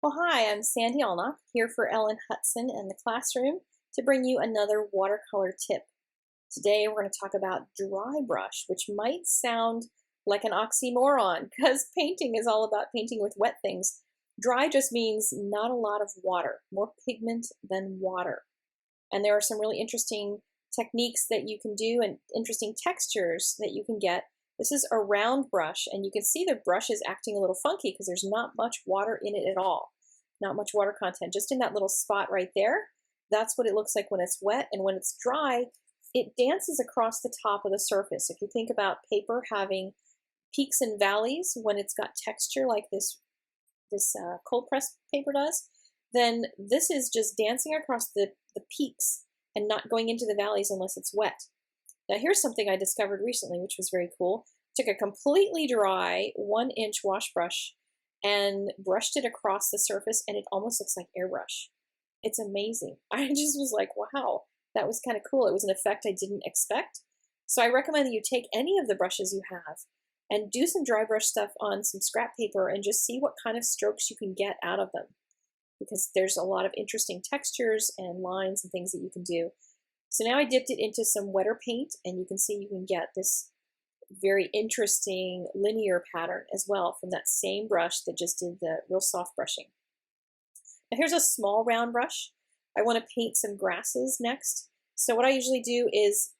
Well, hi, I'm Sandy Allnock here for Ellen Hudson and the classroom to bring you another watercolor tip. Today we're going to talk about dry brush, which might sound like an oxymoron because painting is all about painting with wet things. Dry just means not a lot of water, more pigment than water. And there are some really interesting techniques that you can do and interesting textures that you can get. This is a round brush, and you can see the brush is acting a little funky because there's not much water in it at all. Not much water content, just in that little spot right there. That's what it looks like when it's wet, and when it's dry, it dances across the top of the surface. If you think about paper having peaks and valleys when it's got texture like this cold press paper does, then this is just dancing across the peaks and not going into the valleys unless it's wet. Now here's something I discovered recently, which was very cool. Took a completely dry 1-inch wash brush and brushed it across the surface, and it almost looks like airbrush. It's amazing. I just was like, wow, that was kind of cool. It was an effect I didn't expect. So I recommend that you take any of the brushes you have and do some dry brush stuff on some scrap paper and just see what kind of strokes you can get out of them, because there's a lot of interesting textures and lines and things that you can do. So now I dipped it into some wetter paint, and you can see you can get this very interesting linear pattern as well from that same brush that just did the real soft brushing. Now here's a small round brush. I want to paint some grasses next. So what I usually do is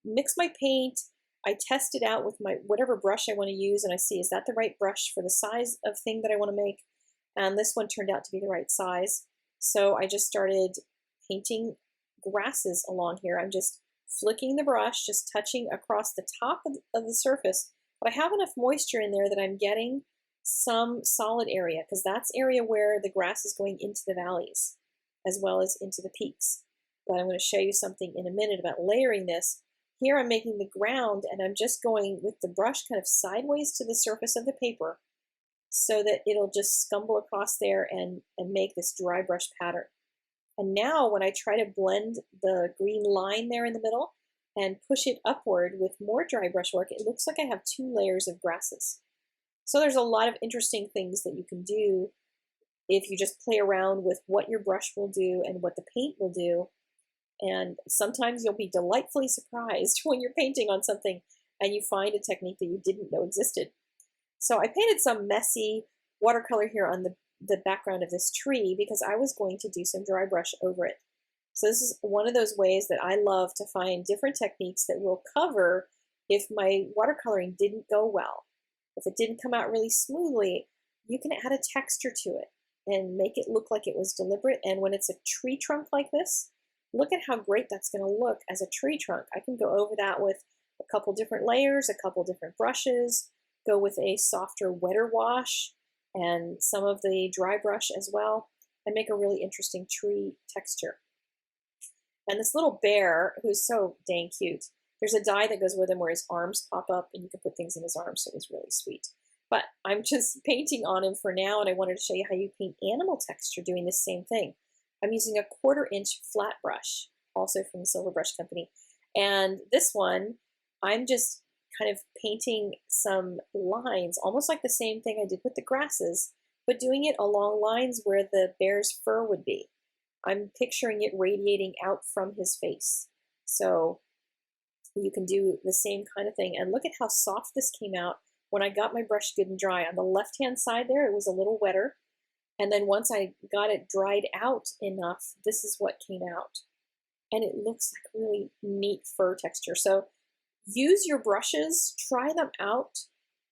mix my paint. I test it out with my whatever brush I want to use, and I see, is that the right brush for the size of thing that I want to make? And this one turned out to be the right size. So I just started painting grasses along here. I'm just flicking the brush, just touching across the top of the surface. But I have enough moisture in there that I'm getting some solid area, because that's area where the grass is going into the valleys as well as into the peaks. But I'm going to show you something in a minute about layering this. Here I'm making the ground, and I'm just going with the brush kind of sideways to the surface of the paper so that it'll just scumble across there and make this dry brush pattern. And now when I try to blend the green line there in the middle and push it upward with more dry brush work, it looks like I have 2 layers of grasses. So there's a lot of interesting things that you can do if you just play around with what your brush will do and what the paint will do. And sometimes you'll be delightfully surprised when you're painting on something and you find a technique that you didn't know existed. So I painted some messy watercolor here on the background of this tree because I was going to do some dry brush over it. So this is one of those ways that I love to find different techniques that will cover if my watercoloring didn't go well. If it didn't come out really smoothly, you can add a texture to it and make it look like it was deliberate. And when it's a tree trunk like this, look at how great that's going to look as a tree trunk. I can go over that with a couple different layers, a couple different brushes, go with a softer, wetter wash, and some of the dry brush as well, and make a really interesting tree texture. And this little bear, who's so dang cute, there's a die that goes with him where his arms pop up and you can put things in his arms, so it was really sweet. But I'm just painting on him for now, and I wanted to show you how you paint animal texture doing the same thing. I'm using a 1/4-inch flat brush, also from the Silver Brush Company. And this one, I'm just kind of painting some lines, almost like the same thing I did with the grasses, but doing it along lines where the bear's fur would be. I'm picturing it radiating out from his face. So you can do the same kind of thing. And look at how soft this came out when I got my brush good and dry. On the left-hand side there, it was a little wetter. And then once I got it dried out enough, this is what came out. And it looks like really neat fur texture. So use your brushes, try them out,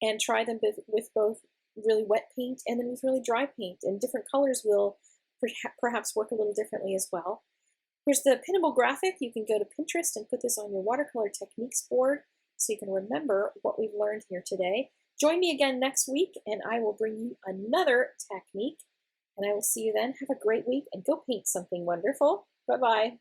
and try them with both really wet paint and then with really dry paint. And different colors will perhaps work a little differently as well. Here's the pinnable graphic. You can go to Pinterest and put this on your watercolor techniques board so you can remember what we've learned here today. Join me again next week, and I will bring you another technique. And I will see you then. Have a great week and go paint something wonderful. Bye-bye.